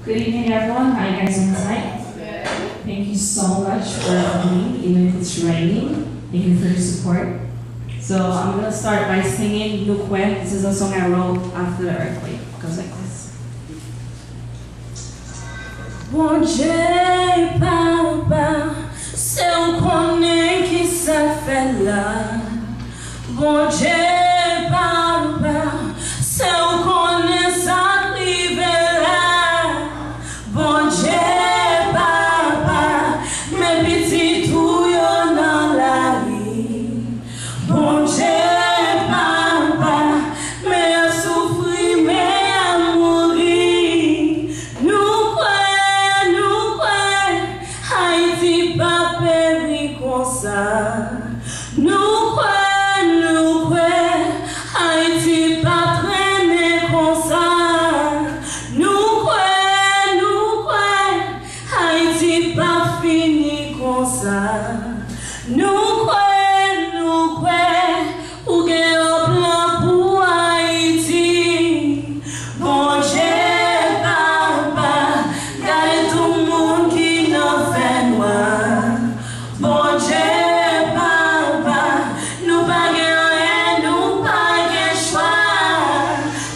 Good evening, everyone. How are you guys doing tonight? Thank you so much for coming, even if it's raining. Thank you for your support. So I'm gonna start by singing Nukwe. This is a song I wrote after the earthquake. It goes like this. Bon Dieu, papa, c'est où qu'on est qui ça fait là. Bon Dieu, papa, c'est où qu'on est ça privé là. Bon Dieu, papa, mes petits touillons dans la vie. Bon Dieu, papa, mais à souffrir, mais à mourir. Nous croyons, Haïti pas péri comme ça. Nous croyons, Haïti pas traîner comme ça. Nous croyons, Haïti pas fini comme ça. Nous croyons, ou gagner un plan pour Haïti. Bon Dieu, papa, gardez tout le monde qui n'en fait noir. Bon Dieu, papa, nous pas gagner, nous pas gagner choix.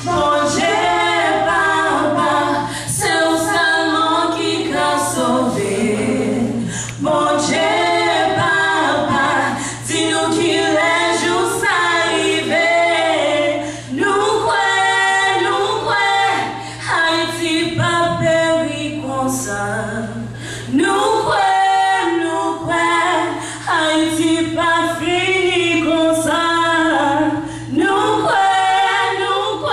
Bon Dieu, papa, c'est au seulement qui a sauvé. Bon Dieu, papa, dis-nous qui les jours arrivés. Nous croyons, Haïti pas péri comme ça. Nous croyons, Haïti pas fini comme ça. Nous croyons,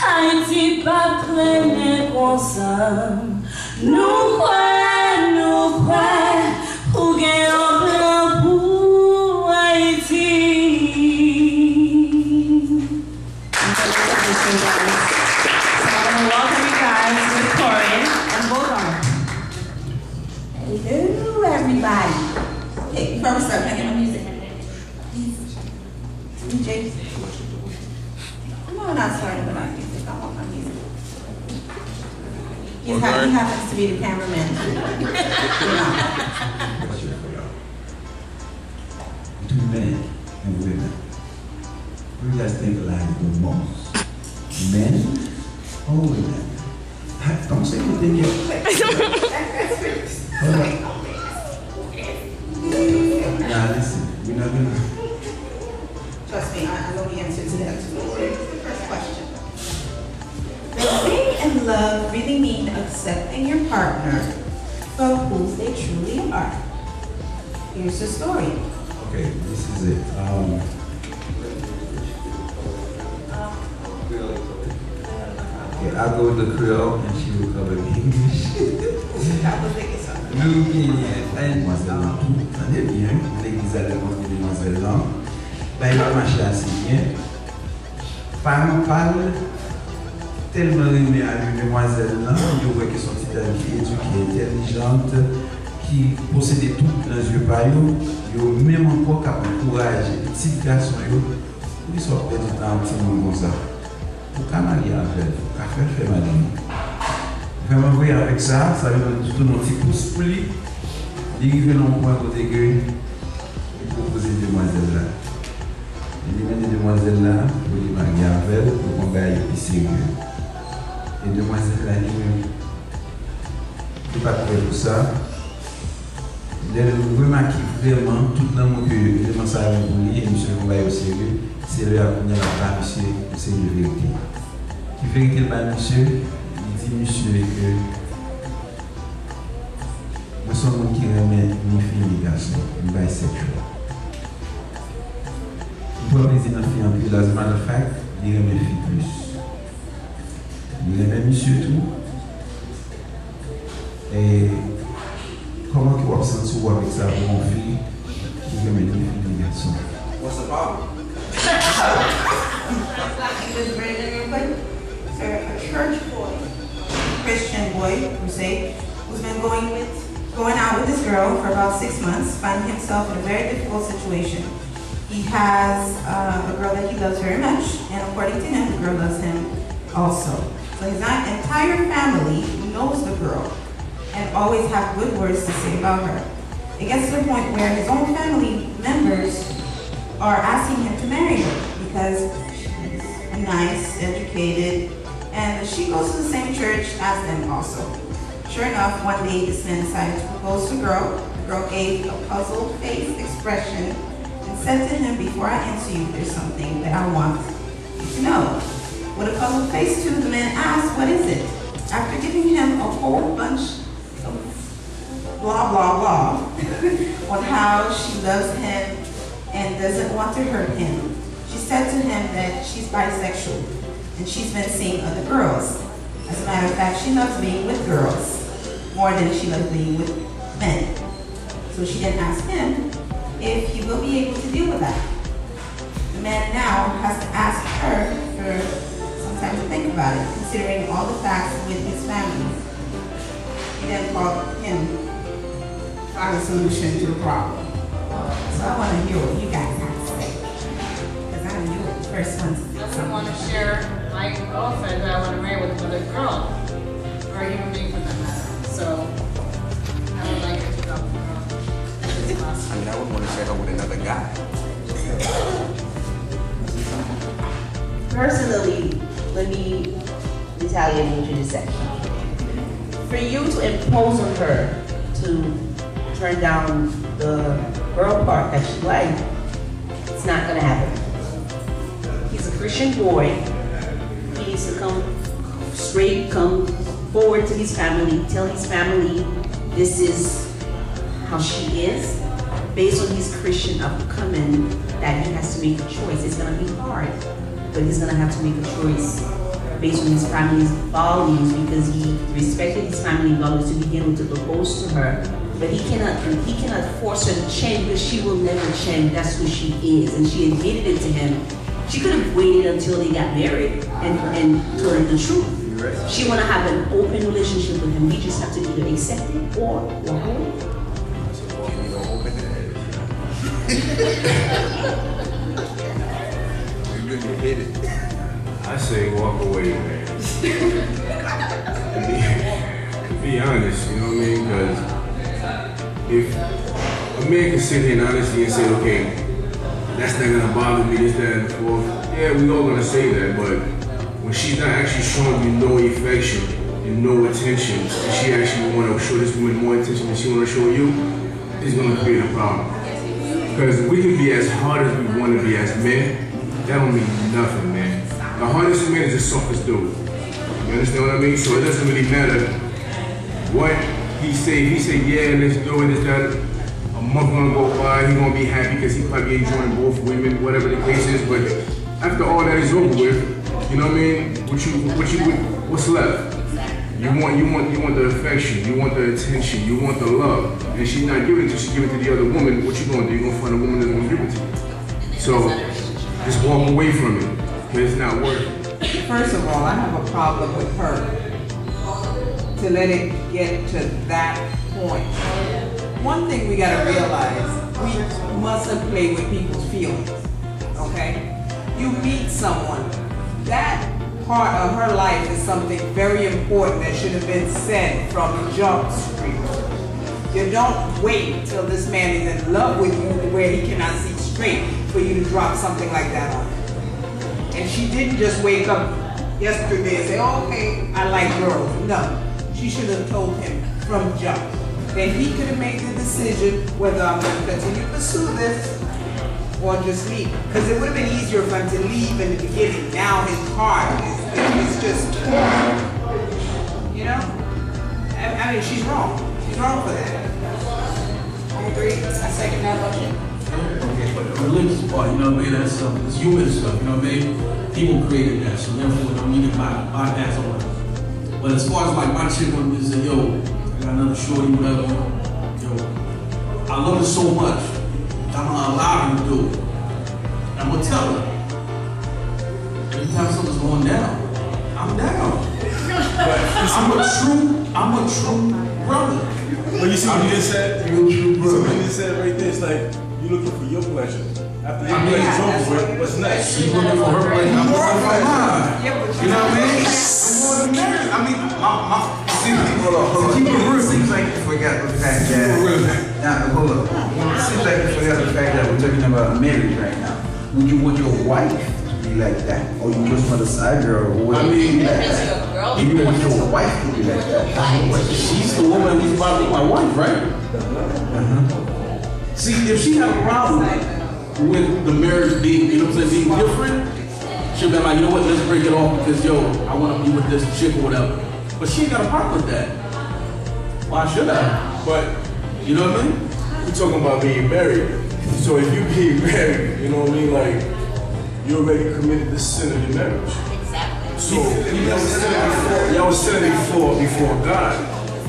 Haïti pas traîner comme ça. Nous croyons, ou gagner un plan pour Haïti. So I'm going to welcome you guys with Corhinn and Bogan. Hello, everybody. Hey, before we start, can I get my music? DJ. No, we're not starting with our music. I want my music. He happens to be the cameraman. To men and women, who do you guys think lies the most? Men or women? Don't say anything yet. Hold on. Now listen, we're not gonna. Trust me, I know the answer to that too. First question. Does being in love really mean accepting your partner for who they truly are? Here's the story. Okay, this is it. Okay, I'll go with the Creole and she will cover the English. Nous, mademoiselle tout, ça n'est bien, l'église a demandé mademoiselle là. Là, il va marcher assez bien. Femme parle tellement aimée à une demoiselle là, il voit que son petit ami qui est éduquée, intelligente, qui possède tout dans les yeux par eux, il même encore capable d'encourager les petits garçons pour qu'ils soient perdus dans un petit monde comme ça. Pour qu'à marier avec elle, pour qu'à faire marier. Vraiment, oui, avec ça, ça veut dire tout notre petit pouce pour lui. Il arrive dans le point côté que il propose des demoiselles là. Il met des demoiselles là pour les marier avec elle, pour qu'on gagne plus sérieux. Et demoiselles là, il n'est pas prêt pour ça. Il remarque vraiment tout le monde que les gens savent pour lui et monsieur qu'on gagne au sérieux, c'est le accompagnement de monsieur, c'est une vérité. Qui fait qu'il va monsieur. Monsieur que nous sommes qui remet ni filles ni garçons, nous bisexuels. Il peut plaisir dans la fille en plus, as a matter of fact, il remet filles plus. Il remet monsieur tout. Et comment tu vas sentir avec ça pour une fille qui remet ni filles ni garçons? What's the problem? A church boy, Christian boy, we say, who's been going out with this girl for about 6 months, finding himself in a very difficult situation. He has a girl that he loves very much, and according to him, the girl loves him. also. So his entire family knows the girl and always have good words to say about her. It gets to the point where his own family members are asking him to marry her because she's nice, educated, and she goes to the same church as them also. Sure enough, one day this man decided to propose to the girl. The girl gave a puzzled face expression and said to him, "Before I answer you, there's something that I want you to know." With a puzzled face too, the man asked, "What is it?" After giving him a whole bunch of blah, blah, blah on how she loves him and doesn't want to hurt him, she said to him that she's bisexual and she's been seeing other girls. As a matter of fact, she loves being with girls more than she loves being with men. So she then asked him if he will be able to deal with that. The man now has to ask her for some time to think about it, considering all the facts with his family. He then called him to find a solution to the problem. So I want to hear what you guys have to say, because I knew it the first one to I wouldn't want to share my girlfriend that I want to marry with another girl, or a human being for that matter. So I would like it to go. I mean, I wouldn't want to share her with another guy. Personally, let me retaliate and interject. For you to impose on her to turn down the girl part that she liked, it's not gonna happen. He's a Christian boy. He needs to come straight, come forward to his family, tell his family this is how she is, based on his Christian upcoming, that he has to make a choice. It's gonna be hard, but he's gonna have to make a choice based on his family's values, because he respected his family values to be able to propose to her. But he cannot force her to change, because she will never change. That's who she is, and she admitted it to him. She could have waited until they got married and told him the truth. She want to have an open relationship with him. He just have to either accept it or walk away. I say walk away, man. to be honest, you know what I mean? Because if a man can sit here and honestly and say, okay, that's not gonna bother me, this, that, and the fourth, yeah, we all gonna say that, but when she's not actually showing you no affection and no attention, and she actually wanna show this woman more attention than she wanna show you, it's gonna create a problem. Because we can be as hard as we wanna be as men, that don't mean nothing, man. The hardest man is the softest dude. You understand what I mean? So it doesn't really matter what he say. If he say, yeah, let's do it, this, that, a month gonna go by, he gonna be happy because he probably enjoying both women, whatever the case is. But after all that is over with, you know what I mean? What's left? You want the affection, you want the attention, you want the love, and she's not giving it to you, she's giving it to the other woman. What you gonna do? You gonna find a woman that's gonna give it to you. So just walk away from it, because it's not worth it. First of all, I have a problem with her to let it get to that point. One thing we gotta realize, we mustn't play with people's feelings, okay? You meet someone, that part of her life is something very important that should have been said from the jump street. You don't wait till this man is in love with you where he cannot see straight for you to drop something like that on him. And she didn't just wake up yesterday and say, oh, okay, I like girls. No, she should have told him from jump. Then he could have made the decision whether I'm going to continue to pursue this or just leave. Because it would have been easier for him to leave in the beginning. Now his heart is just torn. You know? I mean, she's wrong. She's wrong for that. I agree. I second that motion. Okay, but the religious part, you know what I mean, that's it's human stuff, you know what I mean? People created that, so therefore don't need to bypass all that. But as far as like my chick wanted me to say, yo, I got another shorty, whatever, yo, I love her so much, I'm gonna allow her to do it. I'm gonna tell her. Every time something's going down, I'm down. I'm a true brother. Well, you see what you just said? You see what you just said right there? It's like, you're looking for your pleasure. After your pleasure's over with, what's next? She's looking for her pleasure. I'm looking for mine. You know what I mean? hold on. It seems like you forgot the fact that. Now, hold up. It seems like you forgot the fact that we're talking about marriage right now. Would you want your wife to be like that, or you just want a side girl? Or what? I mean, you want your wife to be like that. She's the woman who's about to be my wife, right? See, if she had a problem with the marriage being, you know what I'm saying, being different, she'll be like, you know what, let's break it off because, yo, I want to be with this chick or whatever. But she ain't got a problem with that. Why should I? But, you know what I mean? We're talking about being married. So if you being married, you know what I mean, like, you already committed the sin of your marriage. Exactly. So y'all was sinning before God.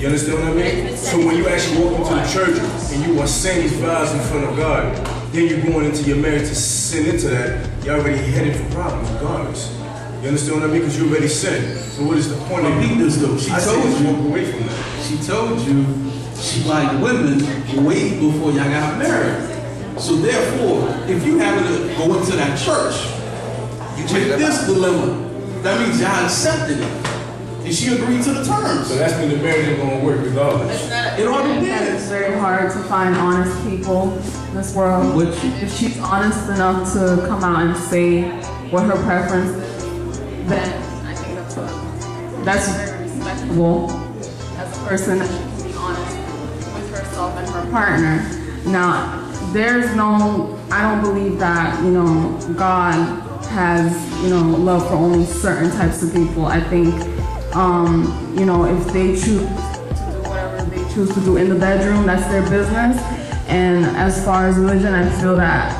You understand what I mean? So when you actually walk into the church and you are saying these vows in front of God, then you're going into your marriage to sin into that, you're already headed for problems regardless. You understand what I mean? Because you already sinned. So what is the point of beating this though? She told you walk away from that. She told you she liked women way before y'all got married. So therefore, if you happen to go into that church, you take this dilemma. That means y'all accepted it. And she agreed to the terms. So that's when the marriage ain't gonna work regardless. It already did. It's very hard to find honest people in this world. If she's honest enough to come out and say what her preference is, then I think that's very respectable as a person that can be honest with herself and her partner. Now, I don't believe that, God has, love for only certain types of people. I think, if they choose to do whatever they choose to do in the bedroom, that's their business. And as far as religion, I feel that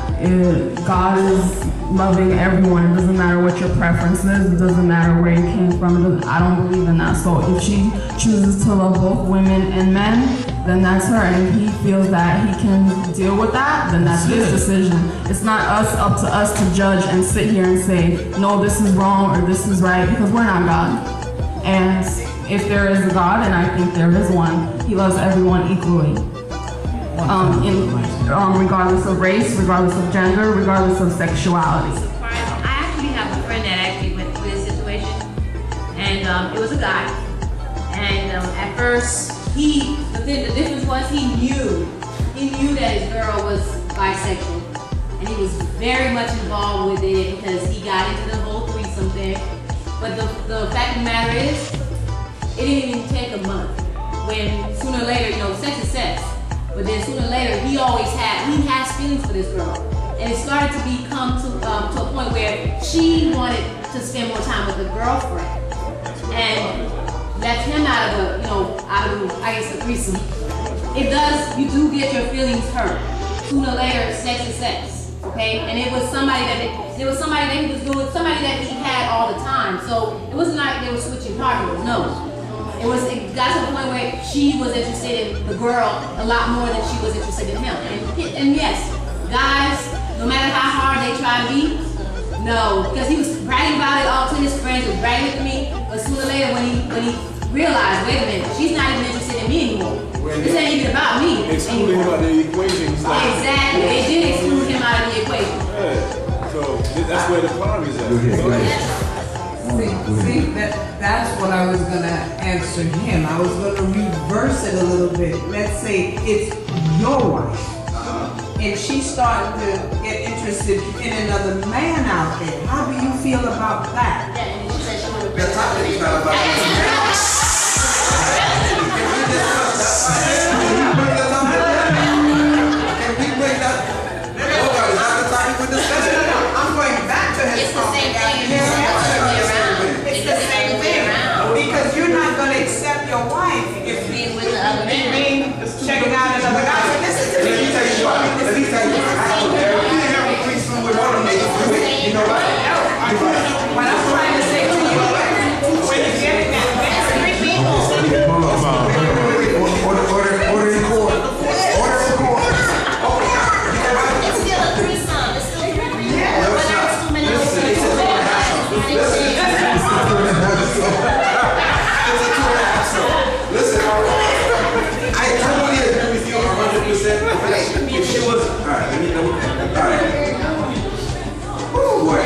God is loving everyone. It doesn't matter what your preference is. It doesn't matter where you came from. I don't believe in that. So if she chooses to love both women and men, then that's her. And if he feels that he can deal with that, then that's his decision. It's not up to us to judge and sit here and say, no, this is wrong or this is right, because we're not God. And if there is a God, and I think there is one, he loves everyone equally. Regardless of race, regardless of gender, regardless of sexuality. I actually have a friend that actually went through this situation, and it was a guy. And at first, the difference was he knew that his girl was bisexual, and he was very much involved with it because he got into the whole threesome thing. But the fact of the matter is, it didn't even take a month. When sooner or later, sex is sex. But then sooner or later, he has feelings for this girl. And it started to become to a point where she wanted to spend more time with the girlfriend. And that's him out of the threesome. You do get your feelings hurt. Sooner or later, sex is sex. Okay? And it was somebody that he was doing, somebody that he had all the time. So it wasn't like they were switching partners, no. It got to the point where she was interested in the girl a lot more than she was interested in him. And yes, guys, no matter how hard they try to be, no, because he was bragging about it, all 10 of his friends were bragging with me, but sooner or later when he realized, wait a minute, she's not even interested in me anymore. This ain't even about me. Excluding him out of the equation. Exactly, they did exclude him out of the equation. Yeah. So that's where the problem is at. See, that's what I was going to answer him. I was going to reverse it a little bit. Let's say it's your wife, and she's starting to get interested in another man out there. How do you feel about that? Yeah, and she said she wanted to The topic is not about I'm going back to his It's the same thing. It's the same thing. Because you're not going to accept your wife if being with the other man. checking out another guy. So this is Let me tell you what. We have a threesome with all of them. You know what? What I'm trying to say to you, when you get in that marriage, Order in court. Order in court. It's still a threesome. It's still a threesome. Yeah. But there's too many Listen, I totally agree with you 100%. If she was, alright, let me know. Alright. Woo, boy,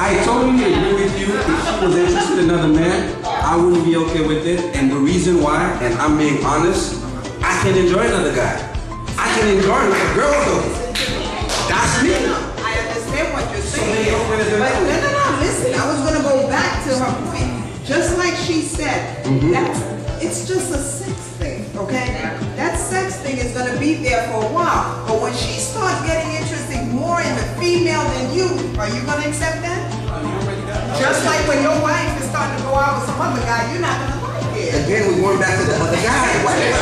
I totally agree with you. If she was interested in another man, I I wouldn't be okay with it. And the reason why, and I'm being honest, I can enjoy another guy. I can enjoy another girl though. That's me. I understand what you're saying. But no, listen, I was gonna go back to her point. Just like she said, it's just a sex thing, okay? That sex thing is gonna be there for a while. But when she starts getting interested more in the female than you, are you gonna accept that? Just like when your wife is starting to go out with some other guy, you're not gonna like it. Again, we're going back to the other guy. Where did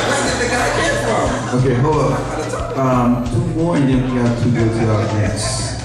the guy get from? Okay, hold up. 2 more and then we got to go to our next.